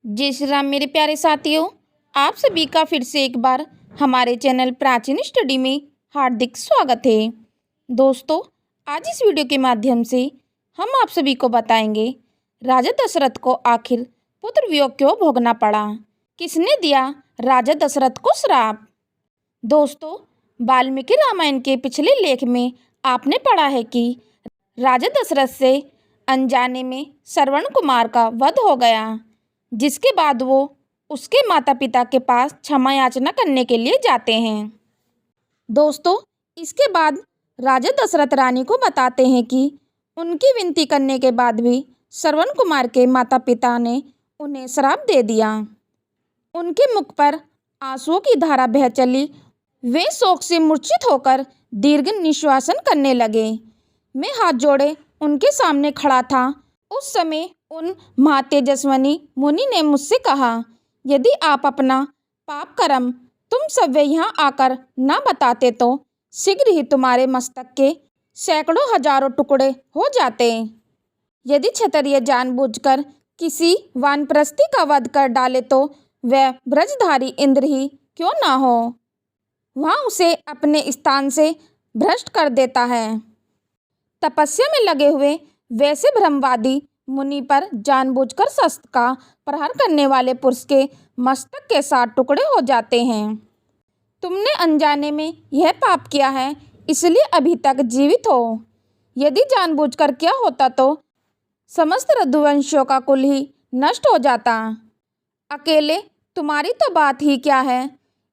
जय श्री राम मेरे प्यारे साथियों, आप सभी का फिर से एक बार हमारे चैनल प्राचीन स्टडी में हार्दिक स्वागत है। दोस्तों, आज इस वीडियो के माध्यम से हम आप सभी को बताएंगे राजा दशरथ को आखिर पुत्र वियोग क्यों भोगना पड़ा, किसने दिया राजा दशरथ को श्राप। दोस्तों, वाल्मीकि रामायण के पिछले लेख में आपने पढ़ा है कि राजा दशरथ से अनजाने में श्रवण कुमार का वध हो गया, जिसके बाद वो उसके माता पिता के पास क्षमा याचना करने के लिए जाते हैं। दोस्तों, इसके बाद राजा दशरथ रानी को बताते हैं कि उनकी विनती करने के बाद भी श्रवण कुमार के माता पिता ने उन्हें श्राप दे दिया। उनके मुख पर आंसुओं की धारा बह चली। वे शोक से मूर्छित होकर दीर्घ निश्वासन करने लगे। मैं हाथ जोड़े उनके सामने खड़ा था। उस समय उन महातेजस्विनी मुनि ने मुझसे कहा, यदि आप अपना पाप कर्म तुम सब यहाँ आकर न बताते तो शीघ्र ही तुम्हारे मस्तक के सैकड़ों हजारों टुकड़े हो जाते। यदि क्षत्रिय जानबूझकर किसी वानप्रस्थी का वध कर डाले तो वह ब्रजधारी इंद्र ही क्यों ना हो, वहाँ उसे अपने स्थान से भ्रष्ट कर देता है। तपस्या में लगे हुए वैसे ब्रह्मवादी मुनि पर जानबूझकर शस्त्र का प्रहार करने वाले पुरुष के मस्तक के 7 टुकड़े हो जाते हैं। तुमने अनजाने में यह पाप किया है, इसलिए अभी तक जीवित हो। यदि जानबूझकर किया होता तो समस्त रघुवंशियों का कुल ही नष्ट हो जाता। अकेले तुम्हारी तो बात ही क्या है।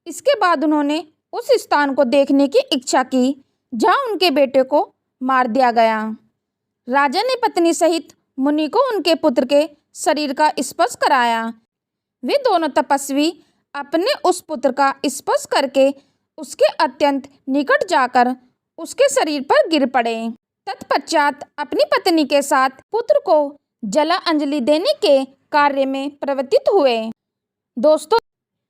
इसके बाद उन्होंने उस स्थान को देखने की इच्छा की जहाँ उनके बेटे को मार दिया गया। राजा ने पत्नी सहित मुनि को उनके पुत्र के शरीर का स्पर्श कराया। वे दोनों तपस्वी अपने उस पुत्र का स्पर्श करके उसके अत्यंत निकट जाकर उसके शरीर पर गिर पड़े। तत्पश्चात अपनी पत्नी के साथ पुत्र को जला अंजलि देने के कार्य में प्रवृत्त हुए। दोस्तों,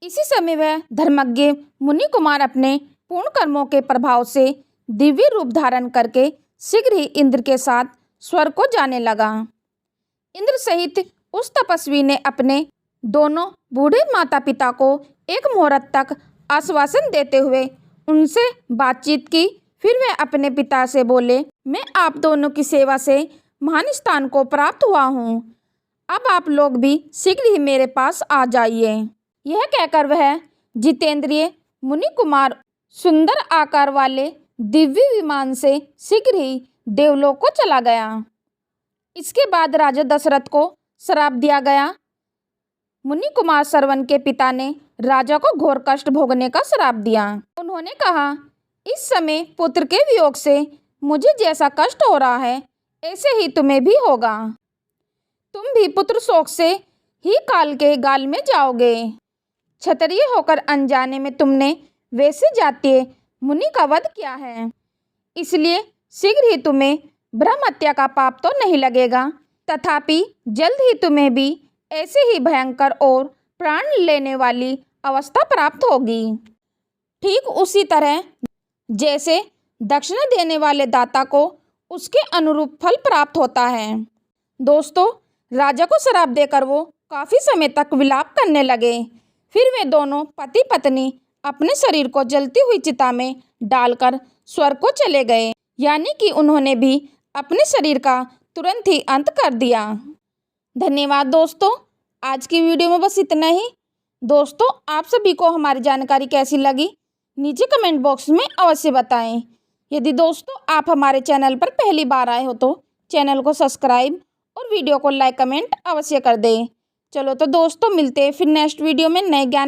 इसी समय वह धर्मज्ञ मुनि कुमार अपने पूर्ण कर्मों के प्रभाव से दिव्य रूप धारण करके शीघ्र ही इंद्र के साथ स्वर्ग को जाने लगा। इंद्र सहित उस तपस्वी ने अपने दोनों बूढ़े माता पिता को एक मुहूर्त तक आश्वासन देते हुए उनसे बातचीत की। फिर वे अपने पिता से बोले, मैं आप दोनों की सेवा से महान स्थान को प्राप्त हुआ हूँ। अब आप लोग भी शीघ्र ही मेरे पास आ जाइए। यह कहकर वह जितेंद्रिय मुनि कुमार सुंदर आकार वाले दिव्य विमान से शीघ्र ही देवलोक को चला गया। इसके बाद राजा दशरथ को श्राप दिया गया। मुनि कुमार श्रवण के पिता ने राजा को घोर कष्ट भोगने का श्राप दिया। उन्होंने कहा, इस समय पुत्र के वियोग से मुझे जैसा कष्ट हो रहा है ऐसे ही तुम्हें भी होगा। तुम भी पुत्र शोक से ही काल के गाल में जाओगे। क्षत्रिय होकर अनजाने में तुमने वैसे जातीय मुनि का वध किया है, इसलिए शीघ्र ही तुम्हें ब्रह्म हत्या का पाप तो नहीं लगेगा, तथापि जल्द ही तुम्हें भी ऐसे ही भयंकर और प्राण लेने वाली अवस्था प्राप्त होगी। ठीक उसी तरह जैसे दक्षिणा देने वाले दाता को उसके अनुरूप फल प्राप्त होता है। दोस्तों, राजा को श्राप देकर वो काफ़ी समय तक विलाप करने लगे। फिर वे दोनों पति पत्नी अपने शरीर को जलती हुई चिता में डालकर स्वर्ग को चले गए, यानी कि उन्होंने भी अपने शरीर का तुरंत ही अंत कर दिया। धन्यवाद दोस्तों, आज की वीडियो में बस इतना ही। दोस्तों, आप सभी को हमारी जानकारी कैसी लगी नीचे कमेंट बॉक्स में अवश्य बताएं। यदि दोस्तों आप हमारे चैनल पर पहली बार आए हो तो चैनल को सब्सक्राइब और वीडियो को लाइक कमेंट अवश्य कर दें। चलो तो दोस्तों, मिलते हैं फिर नेक्स्ट वीडियो में नए ज्ञान